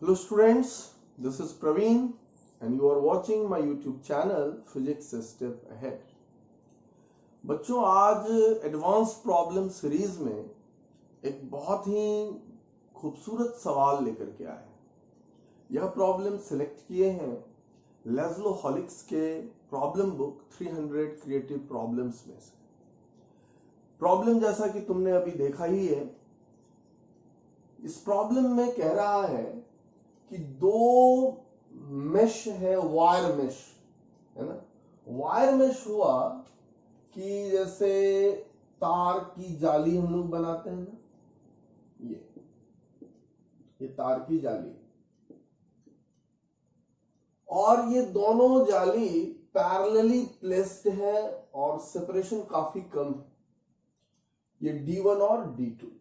Hello students, this is Praveen and you are watching my YouTube channel Physics a Step Ahead. बच्चों आज advance problem series में एक बहुत ही खूबसूरत सवाल लेकर के आए हैं। यह प्रॉब्लम सिलेक्ट किए हैं लेस्लो हॉलिक्स के प्रॉब्लम बुक 300 क्रिएटिव प्रॉब्लम्स में से। प्रॉब्लम जैसा कि तुमने अभी देखा ही है, इस प्रॉब्लम में कह रहा है कि दो मेश है, वायर मेश है ना। वायर मेश हुआ कि जैसे तार की जाली हम लोग बनाते हैं ना, ये तार की जाली, और ये दोनों जाली पैरेलली प्लेस्ड है और सेपरेशन काफी कम है, ये D1 और D2,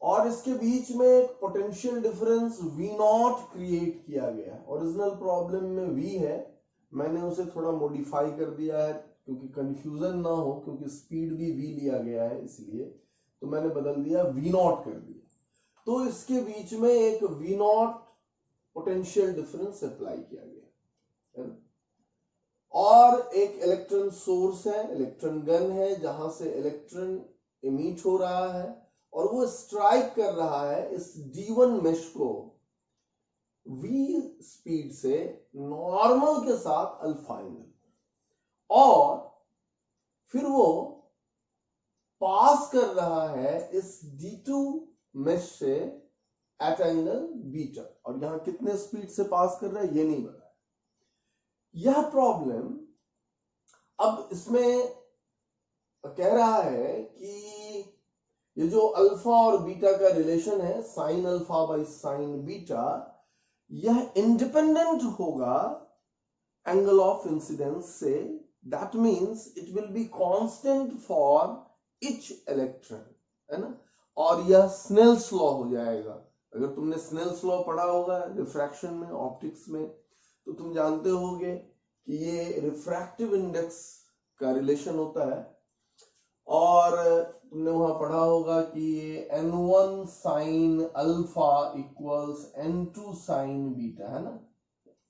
और इसके बीच में एक पोटेंशियल डिफरेंस V0 क्रिएट किया गया है। ओरिजिनल प्रॉब्लम में V है, मैंने उसे थोड़ा मॉडिफाई कर दिया है क्योंकि कंफ्यूजन ना हो, क्योंकि स्पीड भी V लिया गया है, इसलिए तो मैंने बदल दिया, V0 कर दिया। तो इसके बीच में एक V0 पोटेंशियल डिफरेंस अप्लाई किया गया है, और एक इलेक्ट्रॉन सोर्स है, इलेक्ट्रॉन गन है, जहां से इलेक्ट्रॉन इमिट हो रहा है और वो स्ट्राइक कर रहा है इस D1 मेश को V स्पीड से नॉर्मल के साथ अल्फा एंगल, और फिर वो पास कर रहा है इस D2 मेश से एट एंगल बीटा, और यहां कितने स्पीड से पास कर रहा है ये नहीं पता। यह प्रॉब्लम अब इसमें कह रहा है कि ये जो अल्फा और बीटा का रिलेशन है, sine alpha by sine beta, यह इंडिपेंडेंट होगा एंगल ऑफ इंसिडेंस से। That means it will be constant for each electron, है ना। और यह स्नेल्स लॉ हो जाएगा। अगर तुमने स्नेल्स लॉ पढ़ा होगा रिफ्रैक्शन में, ऑप्टिक्स में, तो तुम जानते होगे कि ये रिफ्रैक्टिव इंडेक्स का रिलेशन होता है, और तुमने वहां पढ़ा होगा कि ये N1 sine alpha equals N2 sign beta, है ना।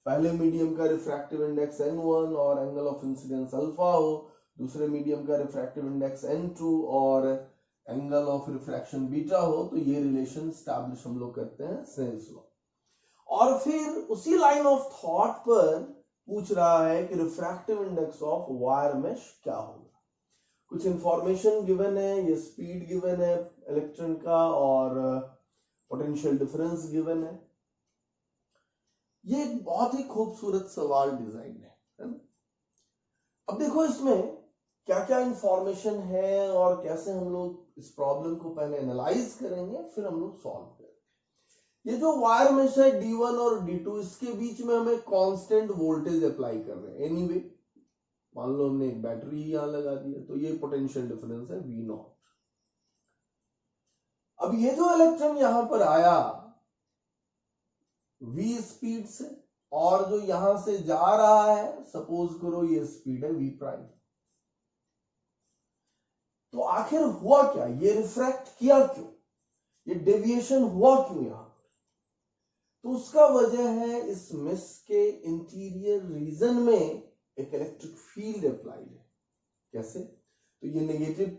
पहले मीडियम का रिफ्रैक्टिव इंडेक्स N1 और एंगल ऑफ इंसिडेंस अल्फा हो, दूसरे मीडियम का रिफ्रैक्टिव इंडेक्स N2 और एंगल ऑफ रिफ्रैक्शन बीटा हो, तो ये रिलेशन स्टैब्लिश हम लोग करते हैं स्नेल्स लॉ। और फिर उसी लाइन ऑफ थॉट पर पूछ रहा है कि refractive index of wire mesh क्या होगा। कुछ इंफॉर्मेशन गिवन है, ये स्पीड गिवन है इलेक्ट्रॉन का, और पोटेंशियल डिफरेंस गिवन है। ये एक बहुत ही खूबसूरत सवाल डिजाइन है ना। अब देखो इसमें क्या क्या इंफॉर्मेशन है और कैसे हम लोग इस प्रॉब्लम को पहले एनालाइज करेंगे, फिर हम लोग सॉल्व करेंगे। ये जो वायर मेश है D1 और D2, इसके बीच में हमें कांस्टेंट वोल्टेज अप्लाई कर रहे हैं। एनीवे मान लो हमने एक बैटरी ही यहां लगा दिया, तो ये पोटेंशियल डिफरेंस है V0। अब ये जो इलेक्ट्रॉन यहां पर आया V स्पीड से, और जो यहां से जा रहा है, सपोज करो ये स्पीड है V प्राइम, तो आखिर हुआ क्या, ये रिफ्रैक्ट किया क्यों, ये डेविएशन हुआ क्यों यहां पर? तो उसका वजह है इस मेश के इंटीरियर रीजन में एक इलेक्ट्रिक फील्ड अप्लाइड है। कैसे? तो ये नेगेटिव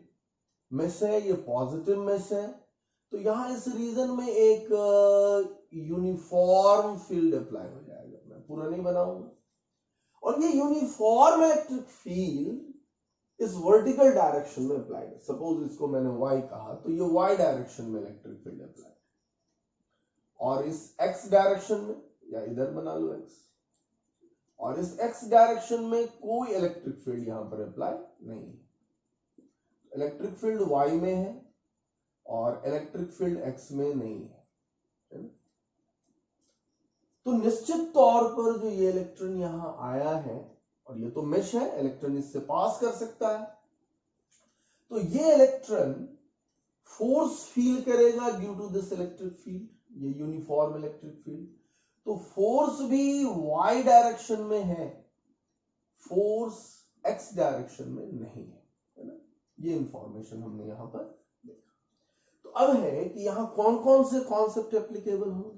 मेश है, ये पॉजिटिव मेश है, तो यहां इस रीजन में एक यूनिफॉर्म फील्ड अप्लाई हो जाएगा। मैं पूरा नहीं बनाऊंगा। और ये यूनिफॉर्म इलेक्ट्रिक फील्ड इस वर्टिकल डायरेक्शन में अप्लाइड है। सपोज इसको मैंने y कहा, तो ये y डायरेक्शन में इलेक्ट्रिक फील्ड अप्लाइड, और इस x डायरेक्शन में, या इधर बना लो x, और इस x डायरेक्शन में कोई इलेक्ट्रिक फील्ड यहां पर अप्लाई नहीं है। इलेक्ट्रिक फील्ड y में है और इलेक्ट्रिक फील्ड x में नहीं है, है ना? तो निश्चित तौर पर जो ये इलेक्ट्रॉन यहां आया है, और ये तो मेश है, इलेक्ट्रॉन इससे पास कर सकता है, तो ये इलेक्ट्रॉन फोर्स फील करेगा due to this electric field, ये यूनिफॉर्म इलेक्ट्रिक फील्ड। तो फोर्स भी y डायरेक्शन में है, फोर्स x डायरेक्शन में नहीं है ना। ये इंफॉर्मेशन हमने यहां पर देखा। तो अब है कि यहां कौन कौन से कॉन्सेप्ट एप्लीकेबल होंगे।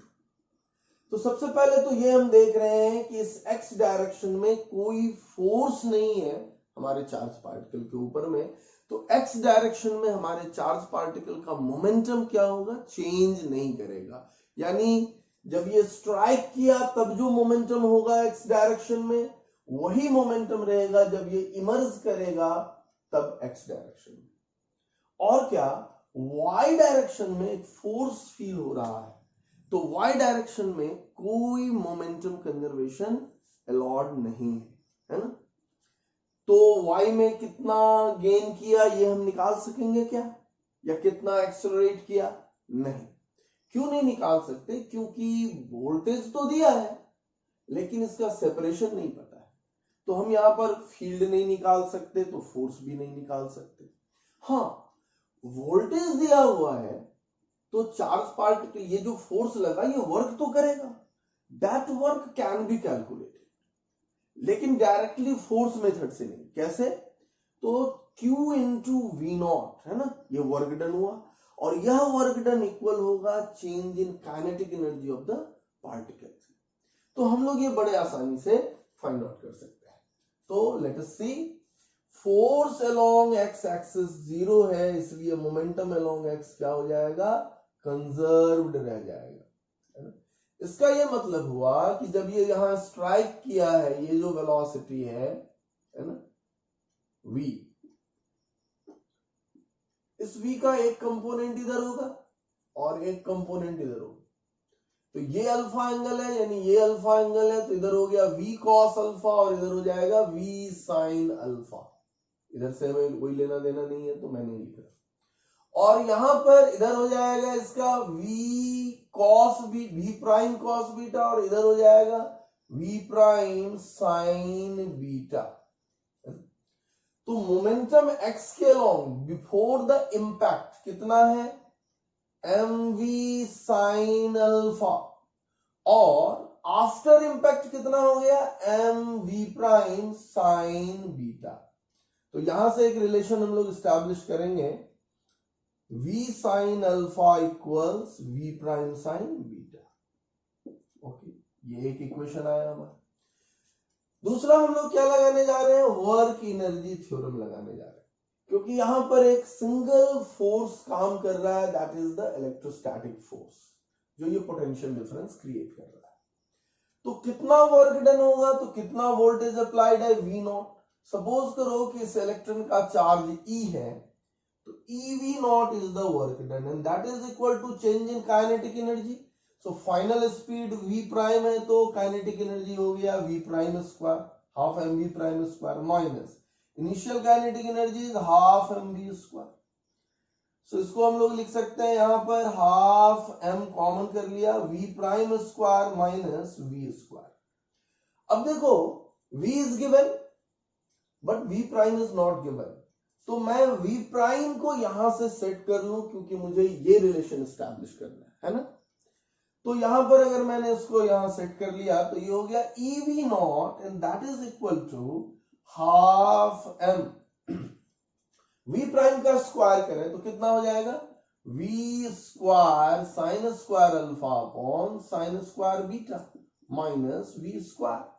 तो सबसे पहले तो ये हम देख रहे हैं कि इस x डायरेक्शन में कोई फोर्स नहीं है हमारे चार्ज पार्टिकल के ऊपर में, तो x डायरेक्शन में हमारे चार्ज पार्टिकल का मोमेंटम क्या होगा, चेंज नहीं करेगा। यानी जब ये स्ट्राइक किया तब जो मोमेंटम होगा x डायरेक्शन में, वही मोमेंटम रहेगा जब ये इमर्ज करेगा तब x डायरेक्शन में। और क्या, y डायरेक्शन में एक फोर्स फील हो रहा है, तो y डायरेक्शन में कोई मोमेंटम कंजर्वेशन अलाउड नहीं है ना। तो y में कितना गेन किया ये हम निकाल सकेंगे क्या, या कितना एक्सेलरेट किया, नहीं। क्यों नहीं निकाल सकते, क्योंकि वोल्टेज तो दिया है लेकिन इसका सेपरेशन नहीं पता है, तो हम यहां पर फील्ड नहीं निकाल सकते, तो फोर्स भी नहीं निकाल सकते। हाँ, वोल्टेज दिया हुआ है तो चार्ज पार्टिकल, ये जो फोर्स लगा ये वर्क तो करेगा, that work can be calculated, लेकिन डायरेक्टली फोर्स मेथड से नहीं। कैसे, तो Q इंटू वी नॉट है ना, ये वर्क डन हुआ, और यह वर्क डन इक्वल होगा change in kinetic energy of the particle. तो हम लोग ये बड़े आसानी से फाइंड आउट कर सकते हैं। तो लेट अस सी, फोर्स अलोंग एक्स एक्सिस 0 है, इसलिए मोमेंटम अलोंग एक्स क्या हो जाएगा, कंजर्व्ड रह जाएगा, है ना। इसका ये मतलब हुआ कि जब ये यहां स्ट्राइक किया है, ये जो वेलोसिटी है ना v, इस v का एक कंपोनेंट इधर होगा और एक कंपोनेंट इधर होगा। तो ये अल्फा एंगल है, यानी ये अल्फा एंगल है, तो इधर हो गया v cos अल्फा और इधर हो जाएगा v sin अल्फा। इधर से हमें कोई लेना देना नहीं है तो मैं नहीं लिख रहा। और यहां पर इधर हो जाएगा इसका v cos v prime cos beta, और इधर हो जाएगा v प्राइम sin बीटा। तो मोमेंटम x के अलोंग बिफोर द इंपैक्ट कितना है, mv sin अल्फा, और आफ्टर इंपैक्ट कितना हो गया, mv प्राइम sin बीटा। तो यहां से एक रिलेशन हम लोग स्टैब्लिश करेंगे, v sin alpha equals v prime sin beta. Okay, ये एक इक्वेशन आया हमारा। दूसरा हम लोग क्या लगाने जा रहे हैं, वर्क एनर्जी थ्योरम लगाने जा रहे हैं, क्योंकि यहां पर एक सिंगल फोर्स काम कर रहा है, that is the electrostatic force, जो ये पोटेंशियल डिफरेंस क्रिएट कर रहा है। तो कितना वर्क डन होगा, तो कितना वोल्टेज अप्लाइड है, v नॉट। सपोज करो कि इस इलेक्ट्रॉन का चार्ज E है, तो EV not is the work done, and that is equal to change in kinetic energy. So final speed v prime है, तो काइनेटिक एनर्जी हो गया v prime square, half mv prime square, minus initial kinetic energy is half mv square. So इसको हम लोग लिख सकते हैं यहां पर हाफ m कॉमन कर लिया, v prime square minus v square. अब देखो v is given but v prime is not given, तो मैं v प्राइम को यहां से सेट कर लूं, क्योंकि मुझे ये रिलेशन एस्टैब्लिश करना है ना। तो यहां पर अगर मैंने इसको यहां सेट कर लिया तो ये हो गया EV not, and that is equal to half m। v prime का स्क्वायर करें तो कितना हो जाएगा, v square sine square alpha upon sine square beta minus v square.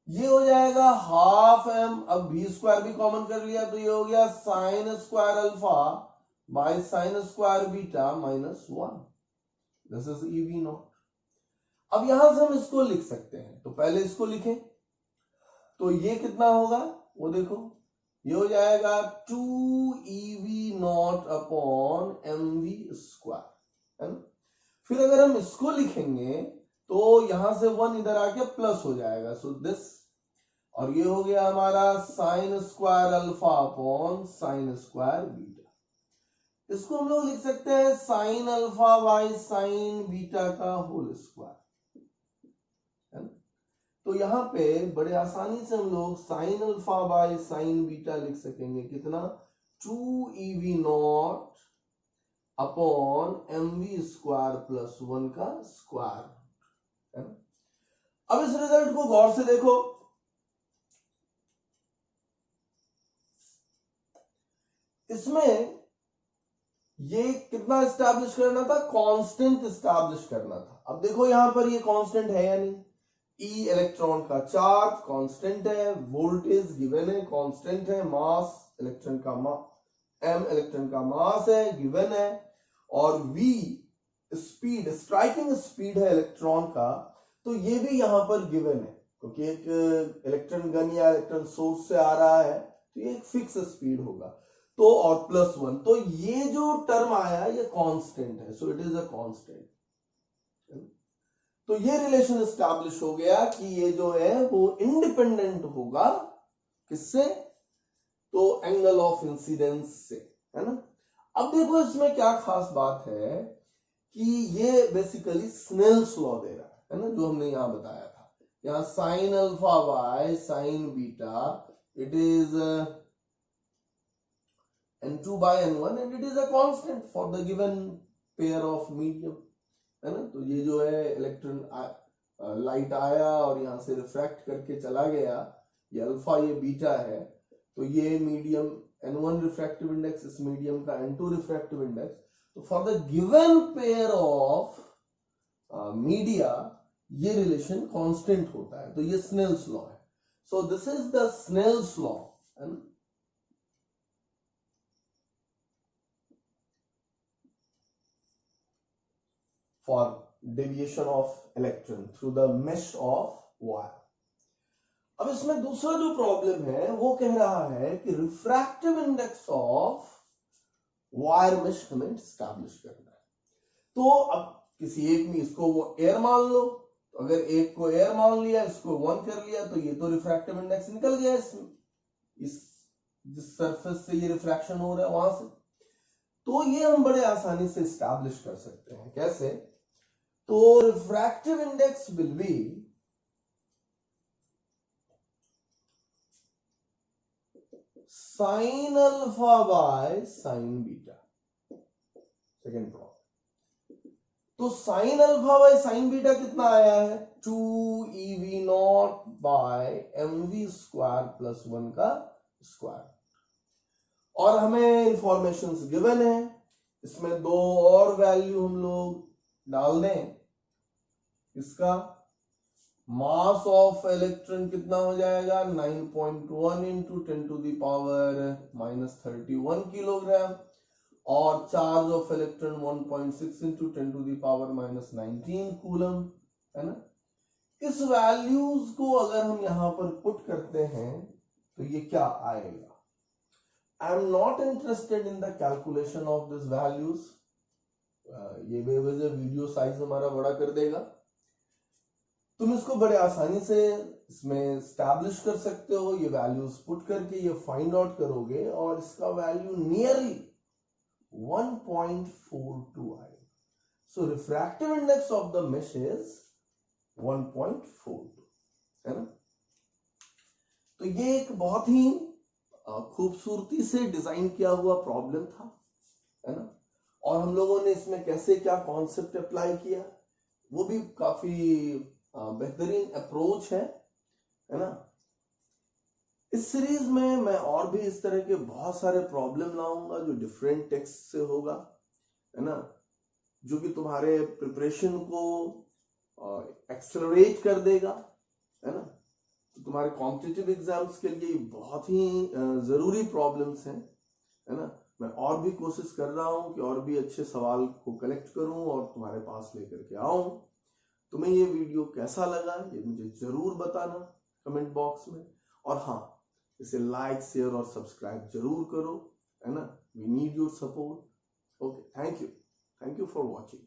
ये हो जाएगा हाफ m, अब v स्क्वायर भी कॉमन कर लिया तो ये हो गया sine square alpha by sine square beta minus 1, this is EV not. अब यहां से हम इसको लिख सकते हैं, तो पहले इसको लिखें, तो ये कितना होगा वो देखो, ये हो जाएगा 2EV not upon mv square, है ना। फिर अगर हम इसको लिखेंगे तो यहां से 1 इधर आके प्लस हो जाएगा, सो दिस, और ये हो गया हमारा sign square alpha upon sine square beta. इसको हम लोग लिख सकते हैं sign alpha by sine beta का होल स्क्वायर, है ना। तो यहां पे बड़े आसानी से हम लोग sign alpha by sine beta लिख सकेंगे, कितना, 2EV not upon mv square plus 1 का स्क्वायर, है ना। अब इस रिजल्ट को गौर से देखो, इसमें ये कितना एस्टैब्लिश करना था, कांस्टेंट एस्टैब्लिश करना था। अब देखो यहां पर ये कांस्टेंट है या नहीं, ई इलेक्ट्रॉन का चार्ज कांस्टेंट है, वोल्टेज गिवन है कांस्टेंट है, मास इलेक्ट्रॉन का एम इलेक्ट्रॉन का मास है गिवन है, और वी स्पीड स्ट्राइकिंग स्पीड है इलेक्ट्रॉन का, तो ये भी यहां पर गिवन है क्योंकि एक इलेक्ट्रॉन गन या इलेक्ट्रॉन सोर्स से आ रहा है तो ये एक फिक्स स्पीड होगा, तो और +1, तो ये जो टर्म आया ये कांस्टेंट है, so it is a constant. तो ये रिलेशन एस्टैब्लिश हो गया कि ये जो है वो इंडिपेंडेंट होगा किससे, तो एंगल ऑफ इंसिडेंस से, है ना। अब देखो इसमें क्या खास बात है कि ये बेसिकली स्नेल्स लॉ दे रहा है ना, जो हमने यहां बताया था, यहाँ sign alpha by sine beta it is n2 by n1 and it is a constant for the given pair of medium, है ना। तो ये जो है इलेक्ट्रॉन लाइट आया और यहां से रिफ्रैक्ट करके चला गया, ये अल्फा ये बीटा है, तो ये मीडियम n1 रिफ्रैक्टिव इंडेक्स, इस मीडियम का n2 रिफ्रैक्टिव इंडेक्स, तो for the given pair of media ये रिलेशन कांस्टेंट होता है, तो ये स्नेल्स लॉ है। So this is the Snell's law, है ना। For deviation of electron through the mesh of wire। अब इसमें दूसरा जो प्रॉब्लम है वो कह रहा है कि refractive index of wire mesh हमें एस्टैब्लिश करना है। तो अब किसी एक में इसको वो एयर मान लो, तो अगर एक को एयर मान लिया, इसको 1 कर लिया, तो ये तो रिफ्रैक्टिव इंडेक्स निकल गया इसमें, इस जिस सरफेस से ये रिफ्रैक्शन हो रहा है वहां से, तो ये हम बड़े आसानी से एस्टैब्लिश कर सकते हैं। कैसे, तो refractive index will be sine alpha by sine beta. Second problem, तो sine alpha by sine beta कितना आया है, 2ev0 bye mv square plus 1 का स्क्वायर, और हमें इंफॉर्मेशंस गिवन है, इसमें दो और वैल्यू हम लोग डाल दें, इसका मास ऑफ इलेक्ट्रॉन कितना हो जाएगा, 9.1 into 10 to the power -31 kilogram, और charge of electron 1.6 into 10 to the power -19 coulomb, है ना। इस वैल्यूज को अगर हम यहां पर पुट करते हैं तो ये क्या आएगा। I am not interested in the calculation of this values, ये बेवजह वीडियो साइज हमारा बड़ा कर देगा। तुम इसको बड़े आसानी से इसमें स्टैब्लिश कर सकते हो, ये वैल्यूज पुट करके ये फाइंड आउट करोगे और इसका वैल्यू नियरली 1.42 आएगा। So refractive index of the mesh is 1.42, है ना। तो ये एक बहुत ही खूबसूरती से डिजाइन किया हुआ प्रॉब्लम था, है ना, और हम लोगों ने इसमें कैसे क्या कॉन्सेप्ट अप्लाई किया वो भी काफी बेहतरीन अप्रोच है ना। इस सीरीज में मैं और भी इस तरह के बहुत सारे प्रॉब्लम लाऊंगा जो डिफरेंट टेक्स्ट से होगा, है ना, जो कि तुम्हारे प्रिपरेशन को एक्सेलरेट कर देगा, है ना। तो तुम्हारे कॉम्पिटिटिव एग्जाम्स के लिए बहुत ही जरूरी प्रॉब्लम्स हैं, है ना। मैं और भी कोशिश कर रहा हूं कि और भी अच्छे सवाल को कलेक्ट करूं और तुम्हारे पास लेकर के आऊं। तुम्हें ये वीडियो कैसा लगा ये मुझे जरूर बताना कमेंट बॉक्स में, और हाँ, इसे लाइक शेयर और सब्सक्राइब जरूर करो, है ना। We need your support. Okay, thank you for watching.